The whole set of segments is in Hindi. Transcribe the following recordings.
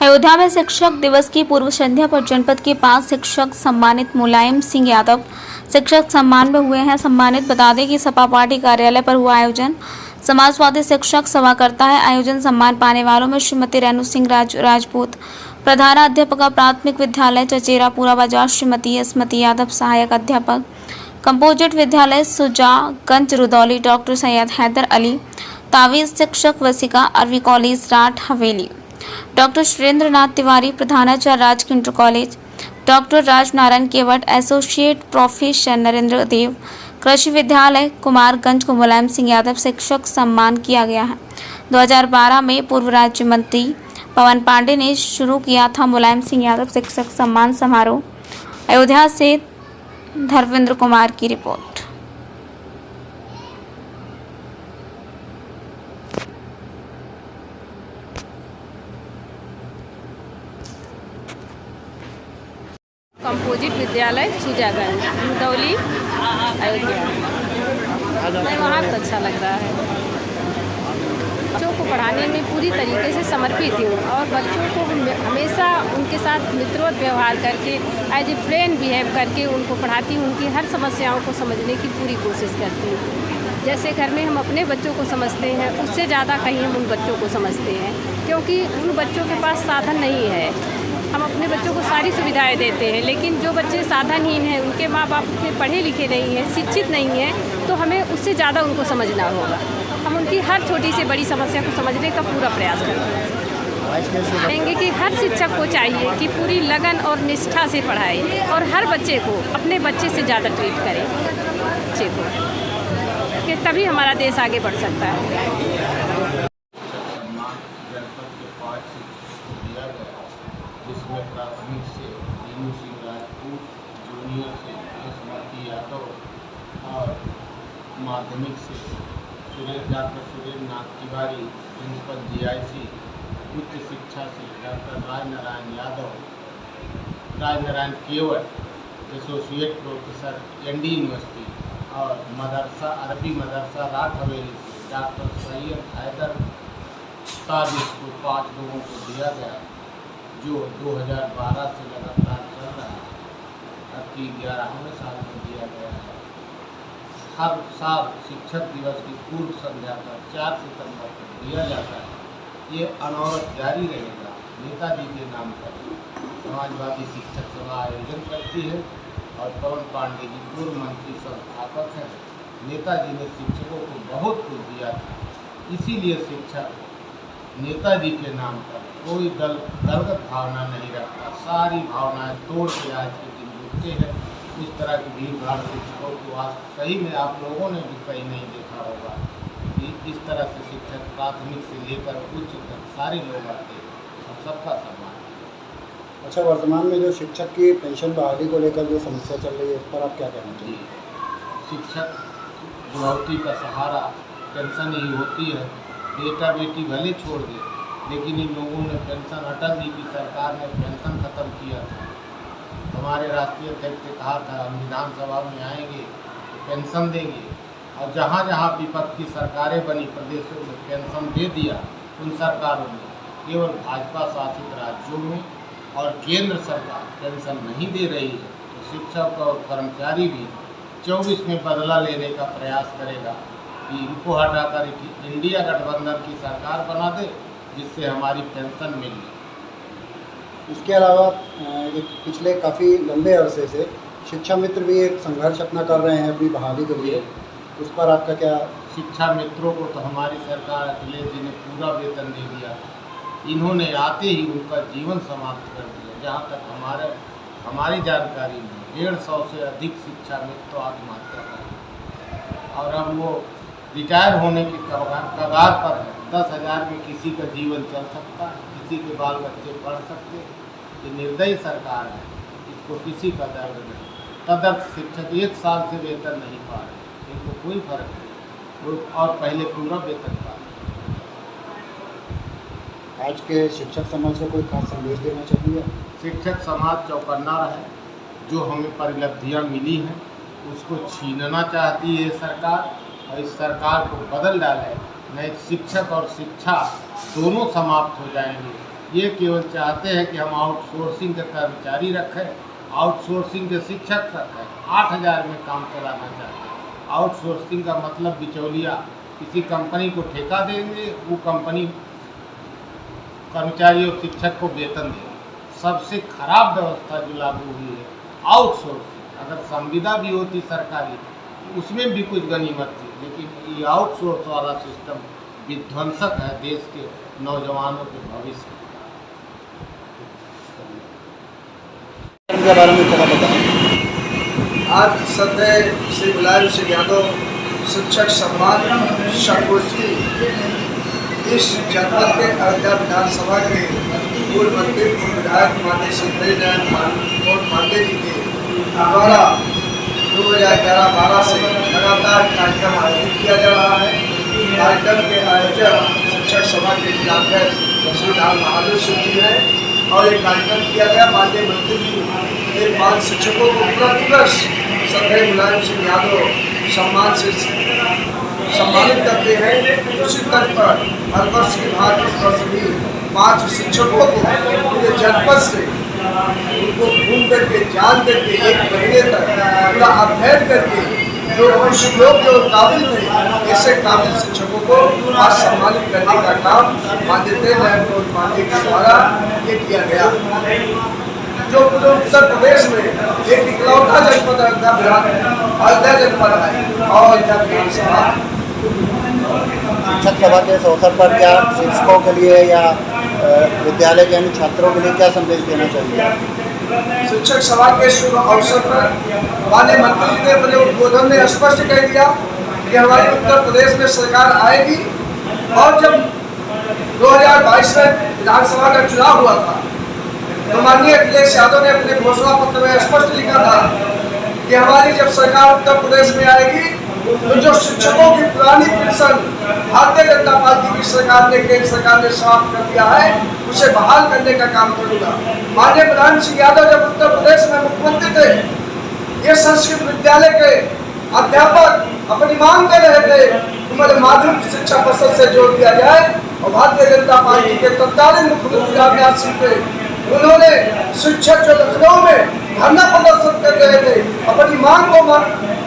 अयोध्या में शिक्षक दिवस की पूर्व संध्या पर जनपद के 5 शिक्षक सम्मानित। मुलायम सिंह यादव शिक्षक सम्मान में हुए हैं सम्मानित। बता दें कि सपा पार्टी कार्यालय पर हुआ आयोजन समाजवादी शिक्षक सभा करता है। आयोजन सम्मान पाने वालों में श्रीमती रेणु सिंह राजपूत प्रधानाध्यापिका प्राथमिक विद्यालय चचेरा पूरा बाजार, श्रीमती स्मृति यादव सहायक अध्यापक कंपोजिट विद्यालय सुजागंज रुदौली, डॉक्टर सैयद हैदर अली तावीज शिक्षक वसिका अरवी कॉलेज राठ हवेली, डॉक्टर सुरेंद्र नाथ तिवारी प्रधानाचार्य राजकीय इंटर कॉलेज, डॉक्टर राजनारायण केवट एसोसिएट प्रोफेसर नरेंद्र देव कृषि विद्यालय कुमारगंज को मुलायम सिंह यादव शिक्षक सम्मान किया गया है। 2012 में पूर्व राज्य मंत्री पवन पांडे ने शुरू किया था मुलायम सिंह यादव शिक्षक सम्मान समारोह। अयोध्या से धर्मेंद्र कुमार की रिपोर्ट। कंपोजिट विद्यालय सुजागंज रुदौली अयोध्या। वहाँ तो अच्छा लग रहा है। बच्चों को पढ़ाने में पूरी तरीके से समर्पित हूँ और बच्चों को हमेशा उनके साथ मित्रवत व्यवहार करके एज ए फ्रेंड बिहेव करके उनको पढ़ाती हूँ। उनकी हर समस्याओं को समझने की पूरी कोशिश करती हूँ। जैसे घर में हम अपने बच्चों को समझते हैं उससे ज़्यादा कहीं हम उन बच्चों को समझते हैं, क्योंकि उन बच्चों के पास साधन नहीं है। हम अपने बच्चों को सारी सुविधाएं देते हैं, लेकिन जो बच्चे साधनहीन हैं, उनके माँ बाप पढ़े लिखे नहीं हैं, शिक्षित नहीं हैं, तो हमें उससे ज़्यादा उनको समझना होगा। हम उनकी हर छोटी से बड़ी समस्या को समझने का पूरा प्रयास करते हैं कि हर शिक्षक को चाहिए कि पूरी लगन और निष्ठा से पढ़ाए और हर बच्चे को अपने बच्चे से ज़्यादा ट्रीट करें बच्चे को, कि तभी हमारा देश आगे बढ़ सकता है। जिसमें प्राथमिक से रेणु सिंह राजपूत, जूनियर से स्मृति यादव और माध्यमिक से डॉक्टर सुरेंद्र नाथ तिवारी, प्रिंसिपल GIC, उच्च शिक्षा से डॉक्टर राजनारायण केवट एसोसिएट प्रोफेसर ND यूनिवर्सिटी और मदरसा अरबी मदरसा राठ हवेली से डॉक्टर सैयद हैदर तावीज को 5 लोगों को दिया गया, जो 2012 से लगातार चल रहा है। अब की 11वें साल में दिया गया है। हर साल शिक्षक दिवस की पूर्व संध्या पर 4 सितंबर को दिया जाता है। ये अनवरत जारी रहेगा। नेताजी के नाम पर समाजवादी शिक्षक सभा आयोजन करती है और पवन पांडे जी पूर्व मंत्री संस्थापक हैं। नेताजी ने शिक्षकों को बहुत कुछ दिया था, इसीलिए शिक्षक नेताजी के नाम पर कोई दलगत भावना नहीं रखता। सारी भावनाएं तोड़ के आज के दिन जुटते हैं। इस तरह की भीड़ भाड़ शिक्षकों को आज सही में आप लोगों ने भी कहीं नहीं देखा होगा कि इस तरह से शिक्षक प्राथमिक से लेकर उच्च तक सारे लोग आते हैं और सबका सम्मान। अच्छा, वर्तमान में जो शिक्षक की पेंशन बहाली को लेकर जो समस्या चल रही है उस पर आप क्या कहना चाहिए? शिक्षक बुढ़ौती का सहारा पेंशन ही होती है। बेटा बेटी भले छोड़ दे, लेकिन इन लोगों ने पेंशन, अटल जी की सरकार ने पेंशन ख़त्म किया था। हमारे राष्ट्रीय अध्यक्ष ने कहा था हम विधानसभा में आएंगे पेंशन देंगे, और जहाँ जहाँ विपक्षी सरकारें बनी प्रदेशों में पेंशन दे दिया उन सरकारों ने। केवल भाजपा शासित राज्यों में और केंद्र सरकार पेंशन नहीं दे रही है, तो शिक्षक और कर्मचारी भी 24 में बदला लेने का प्रयास करेगा कि इनको हटाकर इंडिया गठबंधन की सरकार बना दे, जिससे हमारी पेंशन मिल जाए। इसके अलावा पिछले काफ़ी लंबे अरसे से शिक्षा मित्र भी एक संघर्ष अपना कर रहे हैं अपनी बहाली के लिए, उस पर आपका क्या? शिक्षा मित्रों को तो हमारी सरकार अखिलेश जी ने पूरा वेतन दे दिया। इन्होंने आते ही उनका जीवन समाप्त कर दिया। जहाँ तक हमारी जानकारी में 150 से अधिक शिक्षा मित्र आत्महत्या कर, और अब वो रिटायर होने के कगार पर है। 10,000 में किसी का जीवन चल सकता है, किसी के बाल बच्चे पढ़ सकते हैं। ये निर्दयी सरकार है, इसको किसी का दर्द नहीं। तदर्थ शिक्षक 1 साल से वेतन नहीं पा रहे, इनको कोई फर्क नहीं, और पहले पूरा वेतन पा रहे। आज के शिक्षक समाज को कोई खास संदेश देना चाहिए? शिक्षक समाज चौकन्ना रहे। जो हमें परिलब्धियाँ मिली हैं उसको छीनना चाहती है सरकार, और इस सरकार को बदल डाले, नहीं शिक्षक और शिक्षा दोनों समाप्त हो जाएंगे। ये केवल चाहते हैं कि हम आउटसोर्सिंग के कर्मचारी रखें, आउटसोर्सिंग के शिक्षक रखें, 8,000 में काम चलाना चाहते हैं। आउटसोर्सिंग का मतलब बिचौलिया किसी कंपनी को ठेका देंगे, वो कंपनी कर्मचारी और शिक्षक को वेतन देगी। सबसे खराब व्यवस्था जो लागू हुई है आउटसोर्सिंग। अगर संविदा भी होती सरकारी उसमें भी कुछ गनीमत थी, लेकिन ये आउटसोर्स वाला सिस्टम विध्वंसक है देश के नौजवानों के भविष्य के बारे में थोड़ा बताएं। आज सदैव श्री मुलायम सिंह यादव शिक्षक सम्मान संगोष्ठी इस जनपद के अयोध्या विधानसभा के पूर्व मंत्री पूर्व विधायक माननीय श्री हरिनारायण पांडे जी के द्वारा 2011-12 से लगातार कार्यक्रम आयोजित किया जा रहा है। कार्यक्रम के आयोजक शिक्षक सभा के जिलाध्यक्ष श्री लाल बहादुर सिंह जी हैं और ये कार्यक्रम किया गया। माननीय मंत्री जी ने 5 शिक्षकों को प्रतिवर्ष सदैव मुलायम सिंह यादव सम्मान से सम्मानित करते हैं। उसी तर्ज पर हर वर्ष के बाद इस वर्ष भी 5 शिक्षकों को पूरे जनपद से उनको घूम करके जान करके 1 महीने तक पूरा अध्ययन करके जो कुछ लोग जो काबिल थे ऐसे काबिल शिक्षकों को आज सम्मानित करने का काम माननीय हरिनारायण पांडे के द्वारा ये किया गया। जो पूरे उत्तर प्रदेश में एक इकलौता जनपद अयोध्या जनपद है और अयोध्या विधानसभा। शिक्षक सभा के इस अवसर पर क्या शिक्षकों के लिए या विद्यालय के अन्य छात्रों के लिए क्या संदेश देना चाहिए? शिक्षक सभा के शुभ अवसर पर माननीय मंत्री जी ने अपने उद्बोधन में स्पष्ट कह दिया कि हमारी उत्तर प्रदेश में सरकार आएगी। और जब 2022 में विधानसभा का चुनाव हुआ था तो माननीय अखिलेश यादव ने अपने घोषणा पत्र में स्पष्ट लिखा था कि हमारी जब सरकार उत्तर प्रदेश में आएगी तो जो शिक्षकों की पुरानी पेंशन भारतीय जनता पार्टी की सरकार ने केंद्र सरकार ने समाप्त कर दिया है उसे बहाल करने का काम करूंगा। माननीय मुलायम सिंह यादव जब उत्तर प्रदेश में मुख्यमंत्री थे, ये संस्कृत विद्यालय के अध्यापक अपनी मांग कर रहे थे कि मुझे माध्यमिक शिक्षा परिषद से जोड़ दिया जाए और भारतीय जनता पार्टी के तत्कालीन मुख्यमंत्री राजनाथ सिंह थे, उन्होंने शिक्षक जो लखनऊ में धरना प्रदर्शन कर रहे थे अपनी मांग को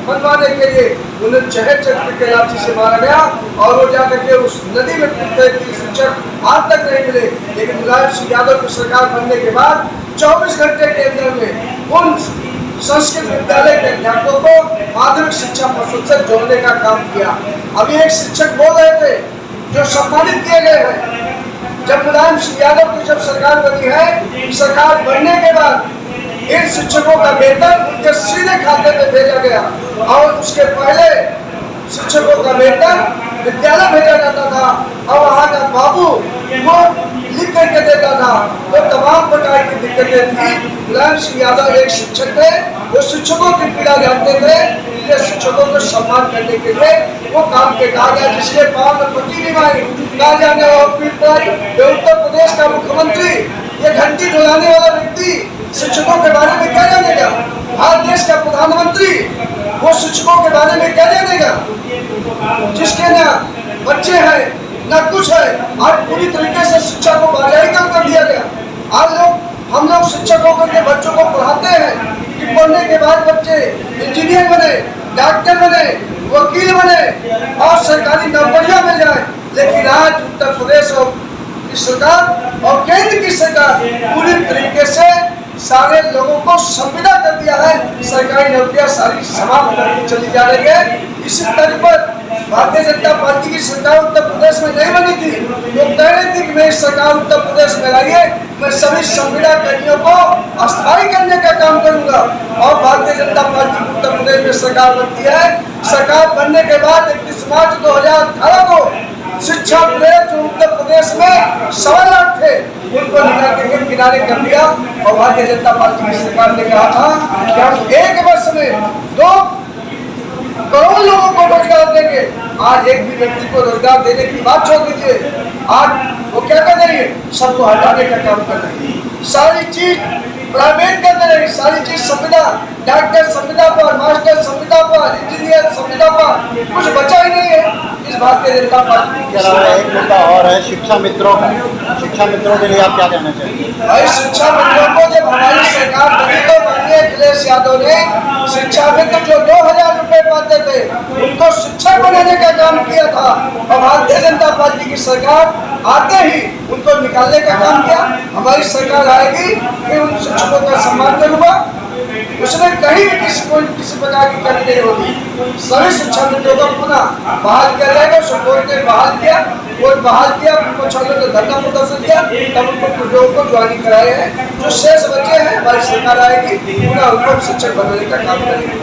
मनवाने के लिए उन्हें चहर चक्र के लाठी से मारा गया और वो जाकर के उस नदी में कूदते थे। शिक्षक आज तक नहीं मिले, लेकिन मुलायम सिंह यादव की सरकार बनने के बाद 24 घंटे के अंदर में उन संस्कृत विद्यालय के अध्यापकों को माध्यमिक शिक्षा परिषद से जोड़ने का काम किया। अभी एक शिक्षक बोल रहे थे जो सम्मानित किए गए हैं। जब मुलायम सिंह यादव की जब सरकार बनी है, सरकार बनने के बाद इन शिक्षकों का वेतन उनके सीधे खाते में भेजा गया और उसके पहले शिक्षकों का वेतन विद्यालय भेजा जाता था और वहाँ का बाबू वो लिख करके देता था। तो तमाम प्रकार की दिक्कतें थी। मुलायम सिंह यादव एक शिक्षक थे, वो शिक्षकों की पीड़ा जानते थे, इसलिए शिक्षकों को सम्मान करने के लिए वो काम के कहा गया। जिसके पाँव में पट्टी भी मारी, कहा जाने और पीठ पाई। ये उत्तर प्रदेश का मुख्यमंत्री, ये घंटी डुलाने वाला व्यक्ति शिक्षकों के बारे में क्या जानेगा? भारत देश का प्रधानमंत्री वो शिक्षकों के बारे में क्या जानेगा? जिसके ना बच्चे हैं ना कुछ है, आज पूरी तरीके से शिक्षा को बाजारीकरण कर दिया गया। आज हम लोग शिक्षकों के बच्चों को पढ़ाते हैं कि पढ़ने के बाद बच्चे इंजीनियर बने, डॉक्टर बने, वकील बने और सरकारी नौकरियां मिल जाए। लेकिन आज उत्तर प्रदेश की सरकार और केंद्र की सरकार पूरी तरीके से सारे लोगों को संविदा कर दिया है। सरकारी नौकरियां सारी समाप्त करके चली जा रही है। इसी तर्ज पर भारतीय जनता पार्टी की सरकार उत्तर प्रदेश में नहीं बनी थी, वो कह रही थी कि मैं सरकार उत्तर प्रदेश में लाइए, मैं सभी संविदा कर्मियों को अस्थायी करने का काम करूंगा। और भारतीय जनता पार्टी उत्तर प्रदेश में सरकार बनती है। सरकार बनने के बाद 31 मार्च 2018 को शिक्षा जो उत्तर प्रदेश में 1.25 लाख थे उनको किनारे कर दिया और भारतीय जनता पार्टी की सरकार ने कहा था कि हम 1 वर्ष में 2 करोड़ों लोगों को रोजगार देंगे। आज एक भी व्यक्ति को रोजगार देने की बात छोड़ दीजिए, आज वो क्या कर रही है, सबको हटाने का काम कर रही है। सारी चीज प्राइवेट कर दे रही, सारी चीज संविदा, डॉक्टर संविदा पर, मास्टर संविदा पर, इंजीनियर संविदा पर, कुछ बचा ही नहीं है इस भारतीय जनता पार्टी के अलावा एक मुद्दा और है शिक्षा मित्रों के लिए आप क्या कहना चाहेंगे? भाई शिक्षा मित्रों को जब हमारी सरकार बनी तो माननीय अखिलेश यादव ने शिक्षा मित्र जो 2000 रुपए पाते थे उनको शिक्षक बनाने का काम किया था, और भारतीय जनता पार्टी की सरकार आते ही उनको निकालने का काम किया। हमारी सरकार आएगी कि उन शिक्षकों का सम्मान करूंगा, उसमें कहीं भी किसी प्रकार की कमी नहीं होगी। सभी शिक्षा मित्रों को पुनः बहाल किया जाएगा। सुप्रीम ने बहाल किया, कोर्ट बहाल किया, उनको छोड़कर तो धरना प्रदर्शन किया, तब उनको कुछ लोगों को ज्वाइनिंग कराए हैं। जो शेष बचे हैं हमारी सरकार आएगी, पुनः उनको शिक्षक बनाने का काम करेगी।